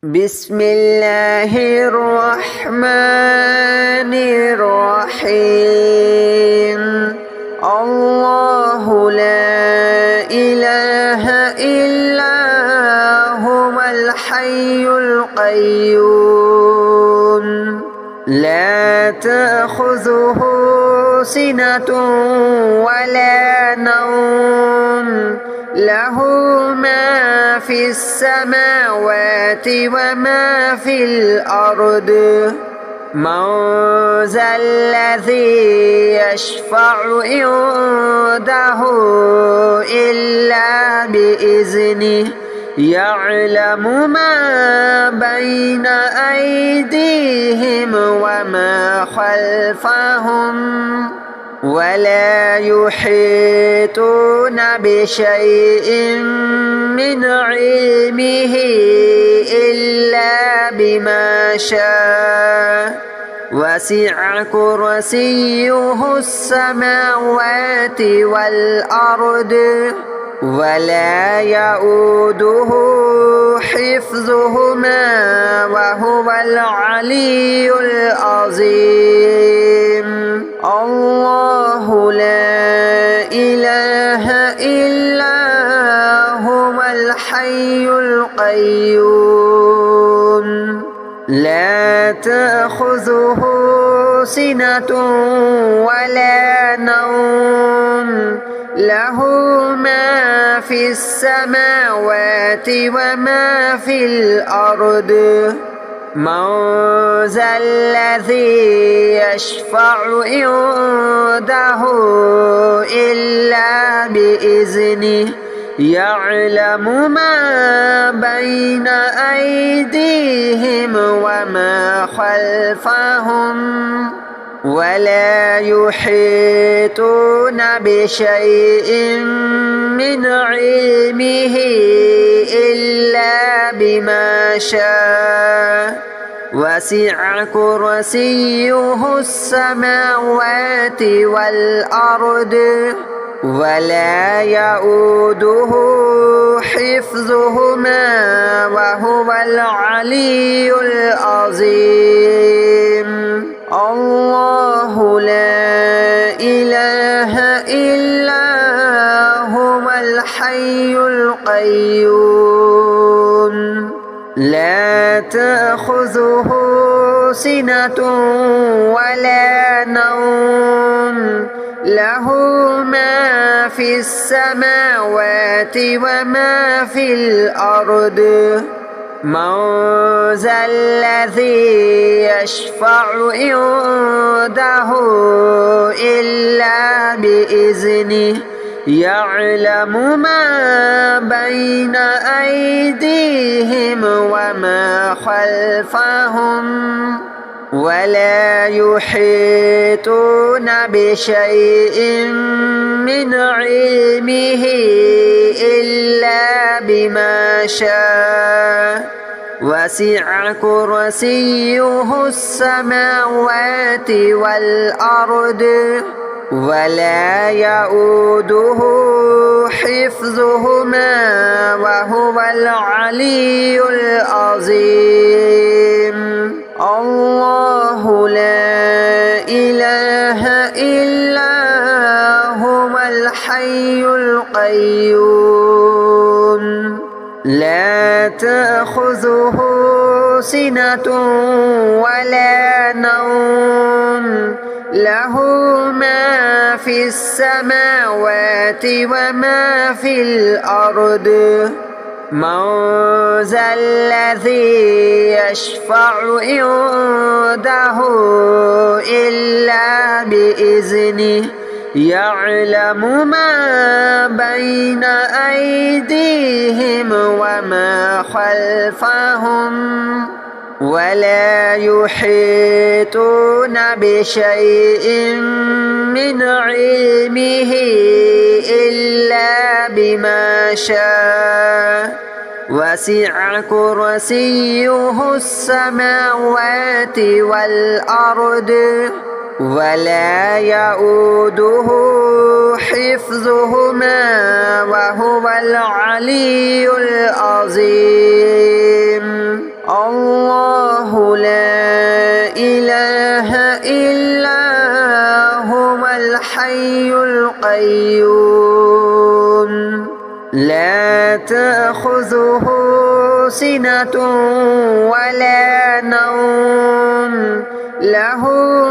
بسم الله الرحمن الرحيم. الله لا إله إلا هو الحي القيوم لا تأخذه سنة ولا نوم له ما في السماوات وما في الأرض من ذا الذي يشفع عنده إلا بإذنه يعلم ما بين أيديهم وما خلفهم ولا يحيطون بشيء من علمه إلا بما شاء وسع كرسيه السماوات والأرض ولا يؤوده حفظهما وهو العلي العظيم. الله لا إله إلا هو الحي القيوم لا تأخذه سنة ولا نوم له ما في السماوات وما في الأرض من ذا الذي يشفع عنده إلا بإذنه يعلم ما بين أيديهم وما خلفهم ولا يحيطون بشيء من علمه إلا بما شاء وسع كرسيه السماوات والأرض ولا يؤوده حفظهما وهو العلي العظيم. الله لا إله إلا هو الحي القيوم لا تأخذه سنة ولا نوم له ما في السماوات وما في الأرض من ذا الذي يشفع عنده إلا بإذنه يعلم ما بين أيديهم وما خلفهم ولا يحيطون بشيء من علمه إلا بما شاء وسع كرسيه السماوات والأرض ولا يؤوده حفظهما وهو العلي العظيم. الله لا إله إلا هو الحي القيوم لا تأخذه سنة ولا نوم له ما في السماوات وما في الأرض من ذا الذي يشفع عنده إلا بإذنه يعلم ما بين أيديهم وما خلفهم ولا يحيطون بشيء من علمه إلا بما شاء وسع كرسيه السماوات والأرض ولا يؤوده حفظهما وهو العلي العظيم. الله لا إله إلا هو الحي القيوم لا تأخذه سنة ولا نوم له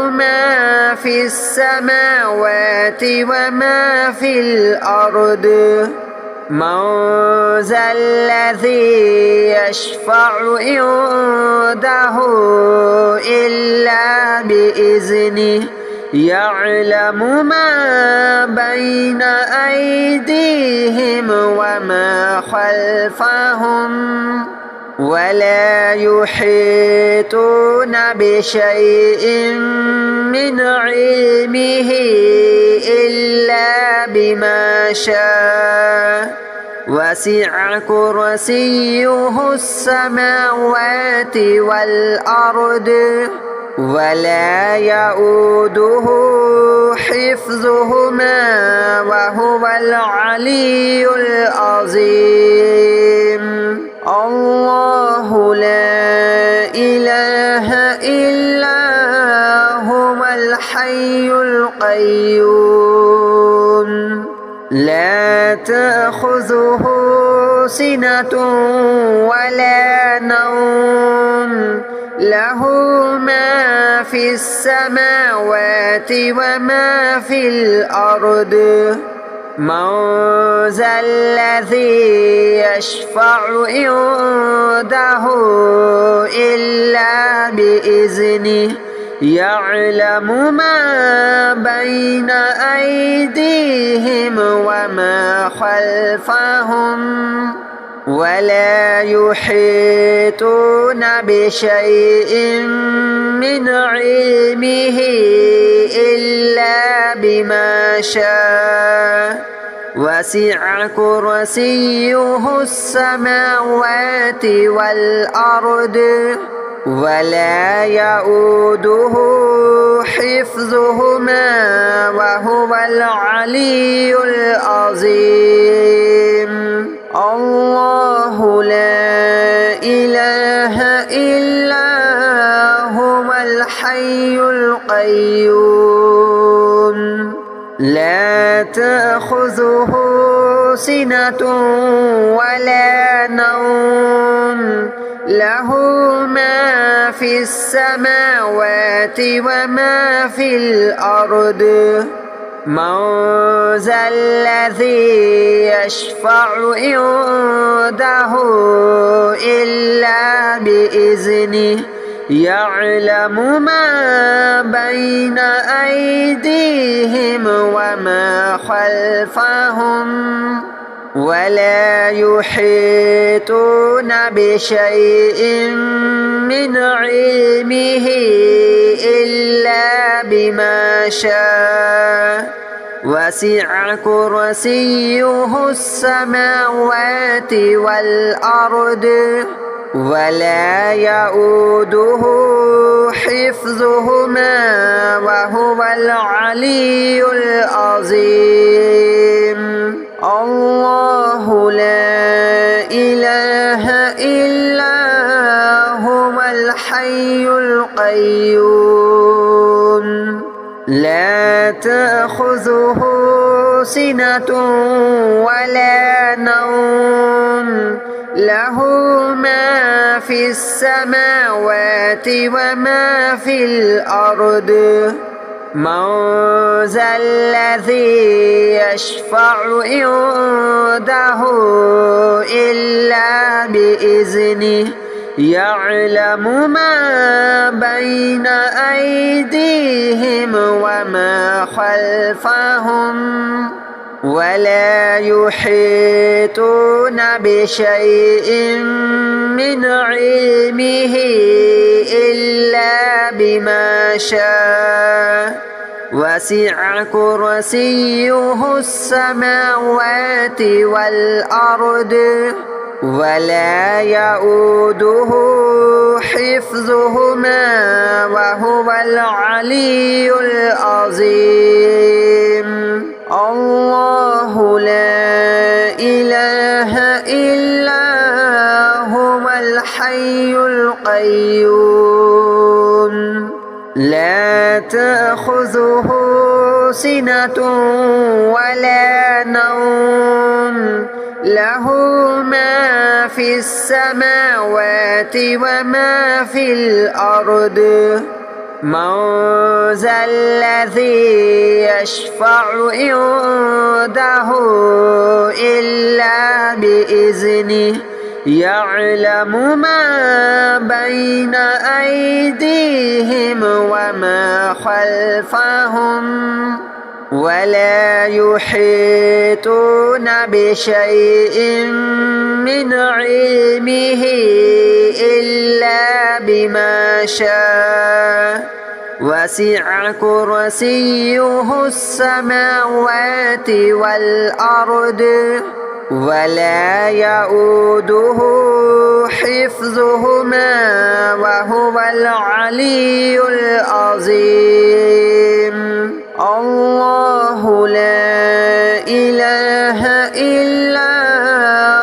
ما في السماوات وما في الأرض من ذا الذي يشفع عنده إلا بإذنه يعلم ما بين أيديهم وما خلفهم ولا يحيطون بشيء من علمه إلا بما شاء وسع كرسيه السماوات والأرض ولا يؤوده حفظهما وهو العلي العظيم الله لا إله إلا هو الحي القيوم لا تأخذه سنة ولا نوم له ما في السماوات وما في الأرض من ذا الذي يشفع عنده إلا بإذنه يعلم ما بين أيديهم وما خلفهم ولا يحيطون بشيء من علمه إلا بما شاء وسع كرسيه السماوات والأرض ولا يؤوده حفظهما وهو العلي العظيم الله لا إله إلا هو الحي القيوم لا تأخذه سنة ولا نوم له ما في السماوات وما في الأرض من ذا الذي يشفع عنده إلا بإذنه يعلم ما بين أيديهم وما خلفهم ولا يحيطون بشيء من علمه إلا بما شاء وسع كرسيه السماوات والأرض ولا يؤوده حفظهما وهو العلي العظيم الله لا إله إلا هو الحي القيوم لا تأخذه سنة ولا نوم له ما في السماوات وما في الأرض من ذا الذي يشفع عنده إلا بإذنه يعلم ما بين أيديهم وما خلفهم ولا يحيطون بشيء من علمه إلا بما شاء وسع كرسيه السماوات والأرض ولا يؤوده حفظهما وهو العلي العظيم الله لا إله إلا هو الحي القيوم القيوم لا تأخذه سنة ولا نوم له ما في السماوات وما في الأرض من ذا الذي يشفع عنده إلا بإذنه يعلم ما بين أيديهم وما خلفهم ولا يحيطون بشيء من علمه إلا بما شاء وسع كرسيه السماوات والأرض ولا يؤوده حفظهما وهو العلي العظيم الله لا إله إلا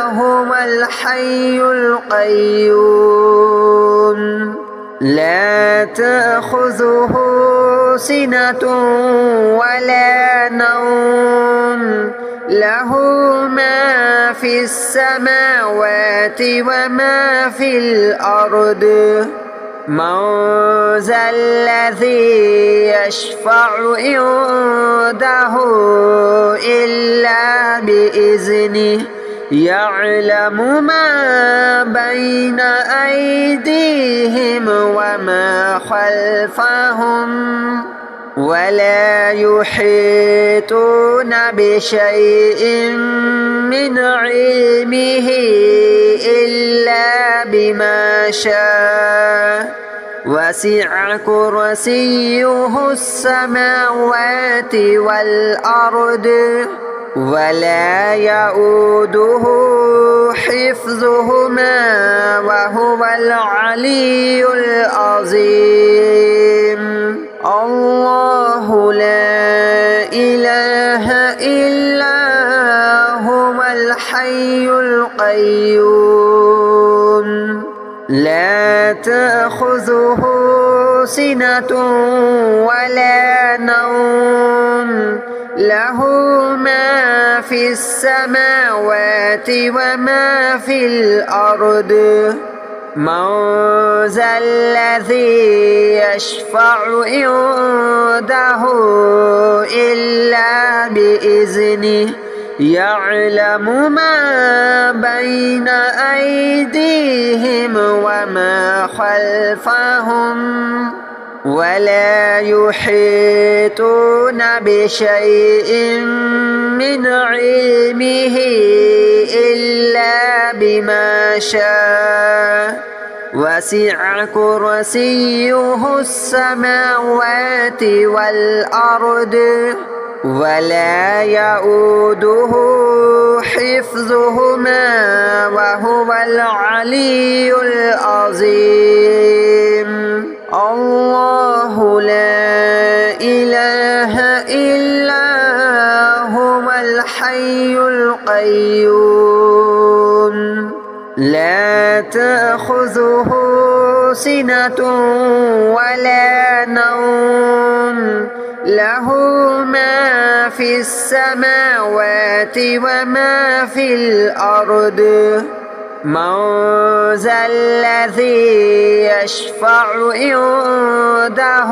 هو الحي القيوم لا تأخذه سنة ولا نوم له ما في السماوات وما في الأرض من ذا الذي يشفع عنده إلا بإذنه يعلم ما بين أيديهم وما خلفهم ولا يحيطون بشيء من علمه إلا بما شاء وسع كرسيه السماوات والأرض ولا يؤوده حفظهما وهو العلي العظيم الله لا إله إلا هو الحي القيوم لا تأخذه سنة ولا نوم له ما في السماوات وما في الأرض من ذا الذي يشفع عنده إلا بإذنه يعلم ما بين أيديهم وما خلفهم ولا يحيطون بشيء من علمه إلا بما شاء وسع كرسيه السماوات والأرض ولا يؤوده حفظهما وهو العلي العظيم الله لا إله إلا هو الحي القيوم لا تأخذه سنة ولا نوم له ما في السماوات وما في الأرض من ذا الذي يشفع عنده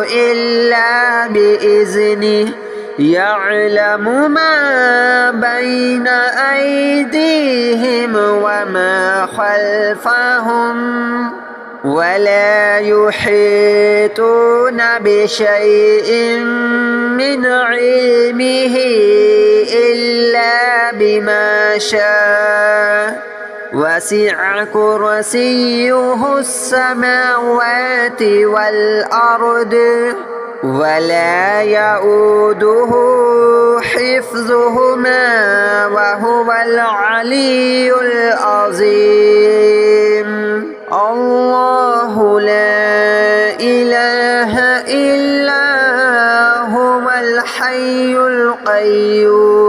إلا بإذنه يعلم ما بين أيديهم وما خلفهم ولا يحيطون بشيء من علمه إلا بما شاء وسع كرسيه السماوات والأرض ولا يؤوده حفظهما وهو العلي العظيم الله لا إله إلا هو الحي القيوم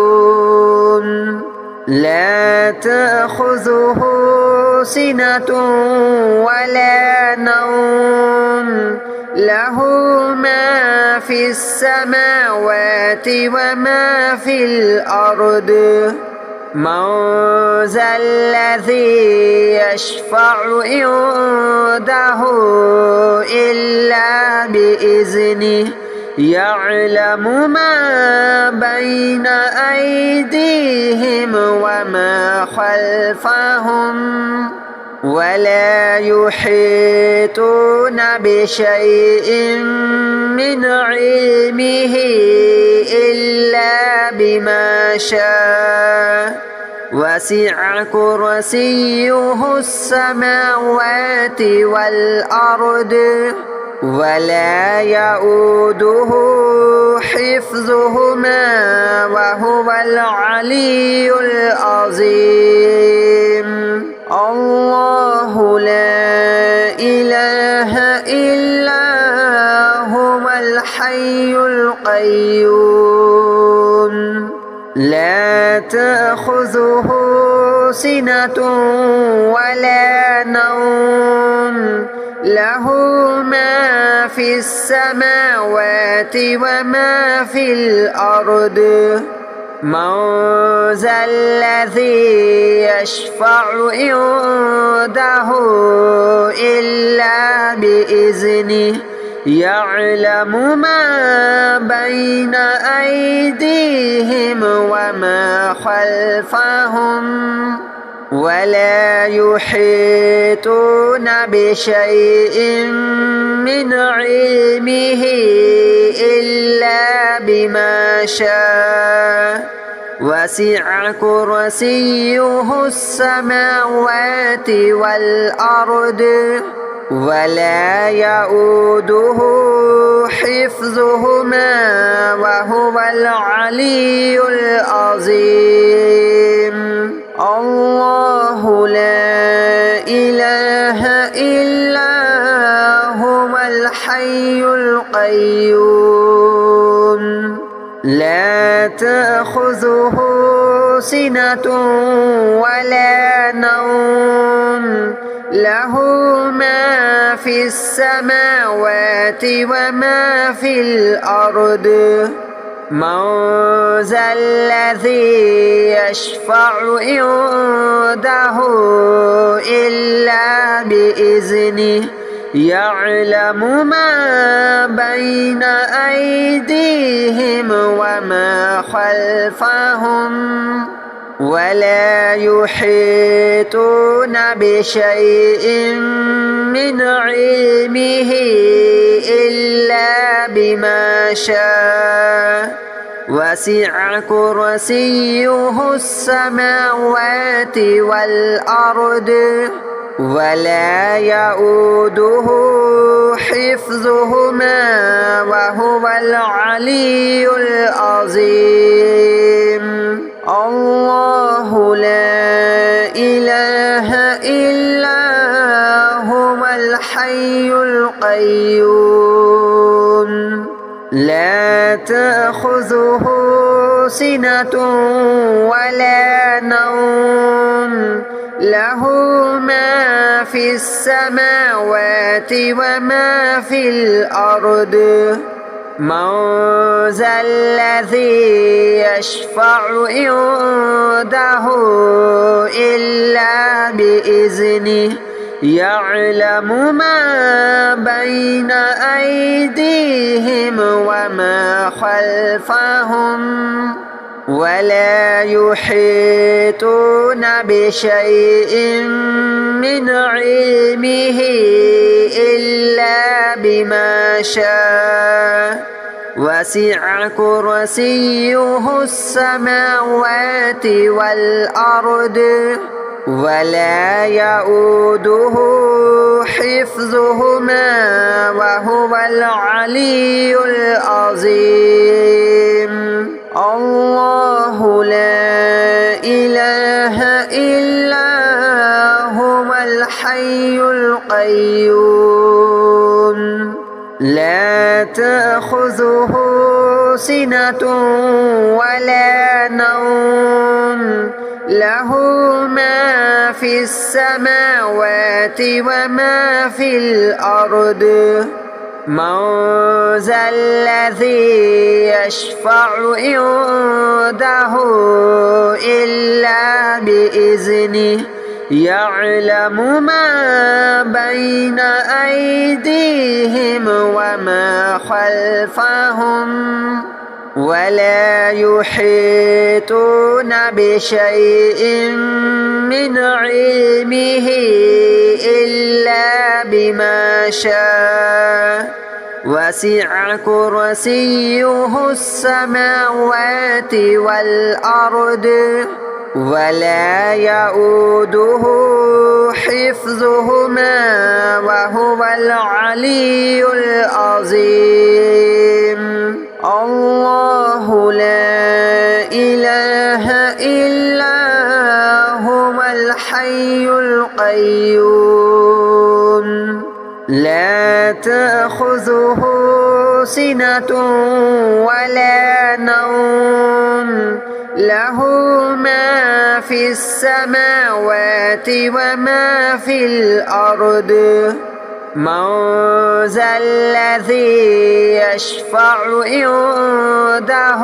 لا تأخذه سنة ولا نوم له ما في السماوات وما في الأرض من ذا الذي يشفع عنده إلا بإذنه يعلم ما بين أيديهم وما خلفهم ولا يحيطون بشيء من علمه إلا بما شاء وسع كرسيه السماوات والأرض ولا يؤوده حفظهما وهو العلي العظيم الله لا إله إلا هو الحي القيوم لا تأخذه سنة ولا نوم له ما في السماوات وما في الأرض من ذا الذي يشفع عنده إلا بإذنه يعلم ما بين أيديهم وما خلفهم ولا يحيطون بشيء من علمه إلا بما شاء وسع كرسيه السماوات والأرض ولا يؤوده حفظهما وهو العلي العظيم الله لا إله إلا هو الحي القيوم لا تأخذه سنة ولا نوم له ما في السماوات وما في الأرض من ذا الذي يشفع عنده إلا بإذنه يعلم ما بين أيديهم وما خلفهم ولا يحيطون بشيء من علمه إلا بما شاء وسع كرسيه السماوات والأرض ولا يؤوده حفظهما وهو العلي العظيم الله لا إله إلا هو الحي القيوم لا تأخذه سنة ولا نوم له ما في السماوات وما في الأرض من ذا الذي يشفع عنده إلا بإذنه يعلم ما بين أيديهم وما خلفهم ولا يحيطون بشيء من علمه إلا بما شاء وسع كرسيه السماوات والأرض ولا يؤوده حفظهما وهو العلي العظيم الله لا إله إلا هو الحي القيوم لا تأخذه سنة ولا نوم له ما في السماوات وما في الأرض من ذا الذي يشفع عنده إلا بإذنه يعلم ما بين أيديهم وما خلفهم ولا يحيطون بشيء من علمه إلا بما شاء وسع كرسيه السماوات والأرض ولا يؤوده حفظهما وهو العلي العظيم الله لا إله إلا هو الحي القيوم لا تأخذه سنة ولا نوم له ما في السماوات وما في الأرض من ذا الذي يشفع عنده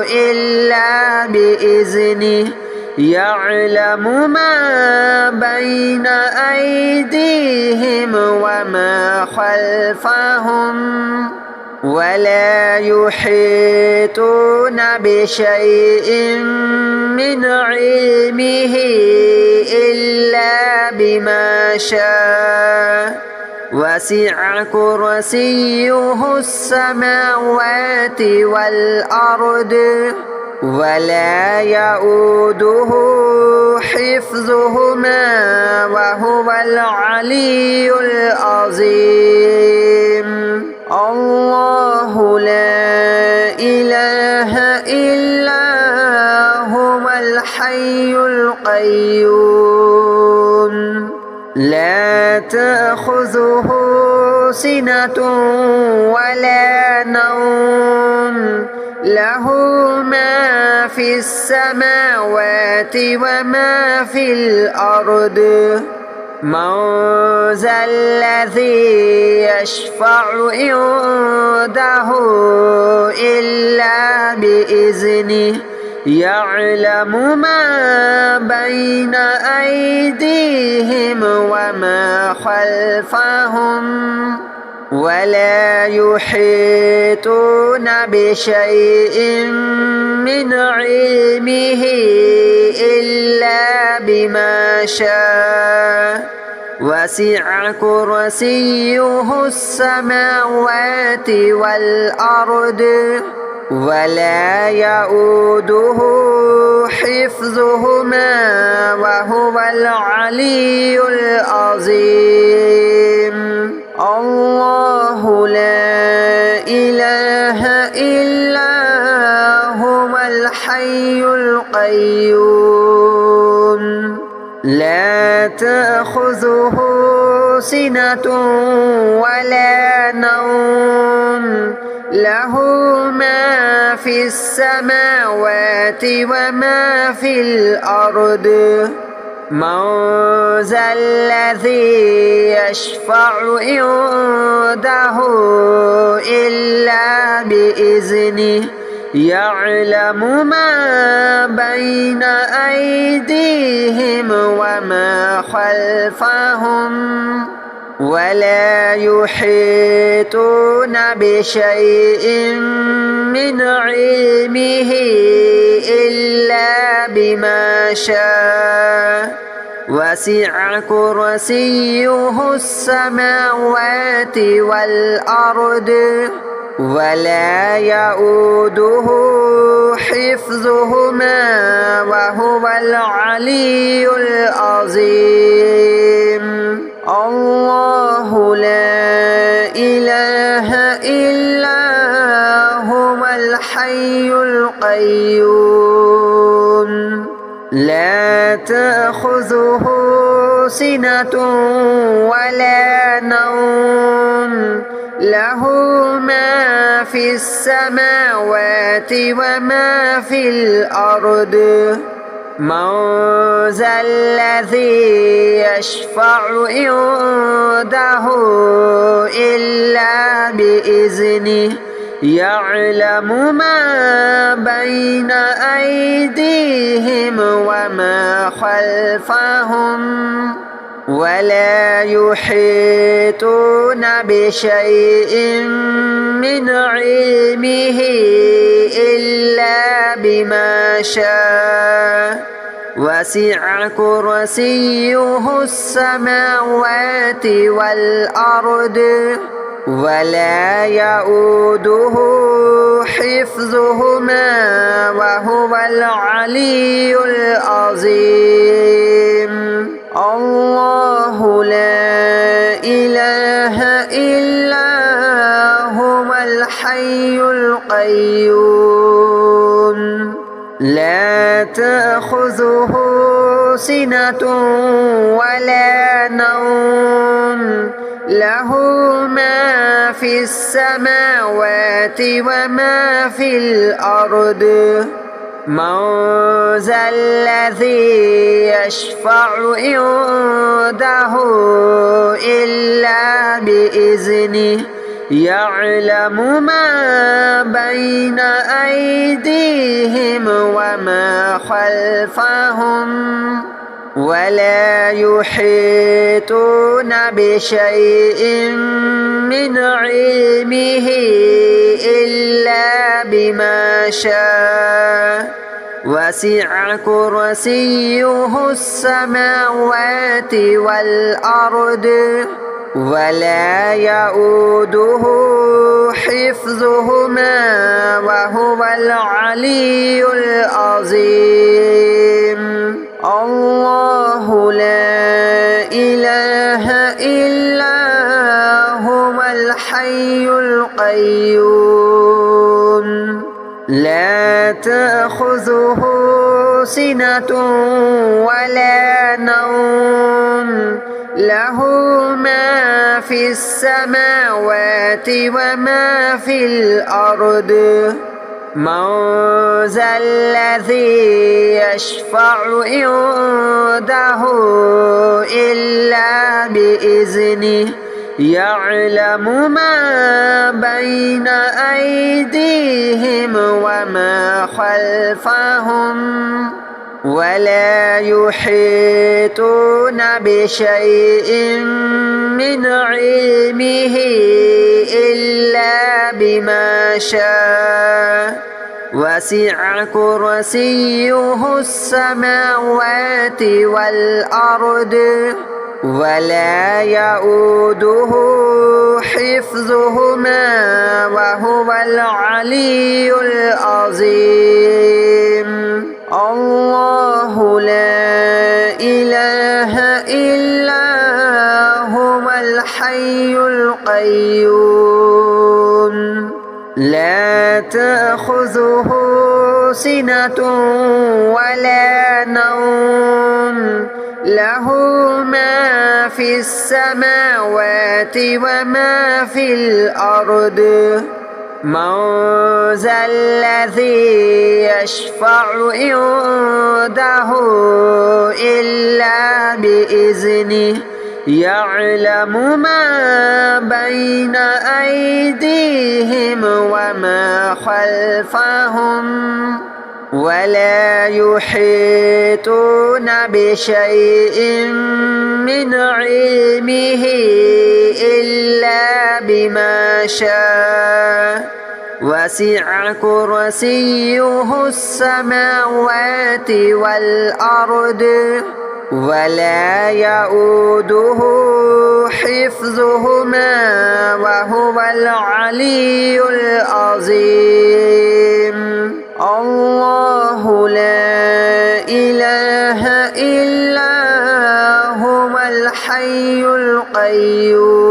إلا بإذنه يعلم ما بين أيديهم وما خلفهم ولا يحيطون بشيء من علمه إلا بما شاء وسع كرسيه السماوات والأرض ولا يؤوده حفظهما وهو العلي العظيم الله لا إله إلا هو الحي القيوم لا تأخذه سنة ولا نوم له ما في السماوات وما في الأرض من ذا الذي يشفع عنده إلا بإذنه يعلم ما بين أيديهم وما خلفهم ولا يحيطون بشيء من علمه إلا بما شاء وسع كرسيه السماوات والأرض ولا يؤوده حفظهما وهو العلي العظيم الله لا إله إلا هو الحي القيوم لا تأخذه سنة ولا نوم له ما في السماوات وما في الأرض من ذا الذي يشفع عنده إلا بإذنه يعلم ما بين أيديهم وما خلفهم ولا يحيطون بشيء من علمه إلا بما شاء وسع كرسيه السماوات والأرض ولا يؤوده حفظهما وهو العلي العظيم الله لا إله إلا هو الحي القيوم لا تأخذه سنة ولا نوم له ما في السماوات وما في الأرض من ذا الذي يشفع عنده إلا بإذنه يعلم ما بين أيديهم وما خلفهم ولا يحيطون بشيء من علمه إلا بما شاء وسع كرسيه السماوات والأرض ولا يؤوده حفظهما وهو العلي العظيم الله لا إله إلا هو الحي القيوم لا تأخذه سنة ولا نوم له ما في السماوات وما في الأرض من ذا الذي يشفع عنده إلا بإذنه يعلم ما بين أيديهم وما خلفهم ولا يحيطون بشيء من علمه إلا بما شاء وسع كرسيه السماوات والأرض ولا يؤوده حفظهما وهو العلي العظيم الله لا إله إلا هو الحي القيوم لا تأخذه سنة ولا نوم له ما في السماوات وما في الأرض من ذا الذي يشفع عنده إلا بإذنه يعلم ما بين أيديهم وما خلفهم ولا يحيطون بشيء من علمه إلا بما شاء وسع كرسيه السماوات والأرض ولا يؤوده حفظهما وهو العلي العظيم الله لا إله إلا هو الحي القيوم لا تأخذه سنة ولا نوم له ما في السماوات وما في الأرض من ذا الذي يشفع عنده إلا بإذنه يعلم ما بين أيديهم وما خلفهم ولا يحيطون بشيء من علمه إلا بما شاء وسع كرسيه السماوات والأرض ولا يؤوده حفظهما وهو العلي العظيم الله لا إله إلا هو الحي القيوم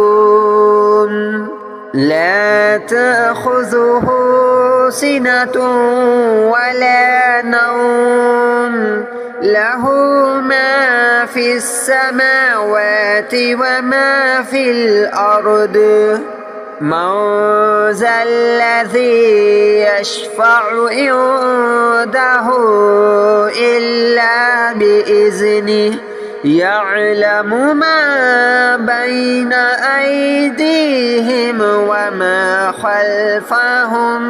لا تأخذه سنة ولا نوم له ما في السماوات وما في الأرض من ذا الذي يشفع عنده إلا بإذنه يعلم ما بين أيديهم وما خلفهم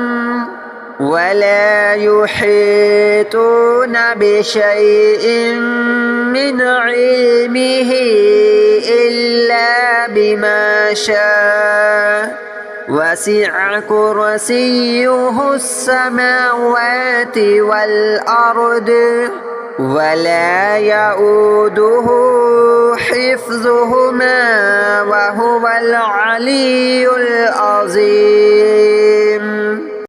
ولا يحيطون بشيء من علمه إلا بما شاء وسع كرسيه السماوات والأرض ولا يؤوده حفظهما وهو العلي العظيم.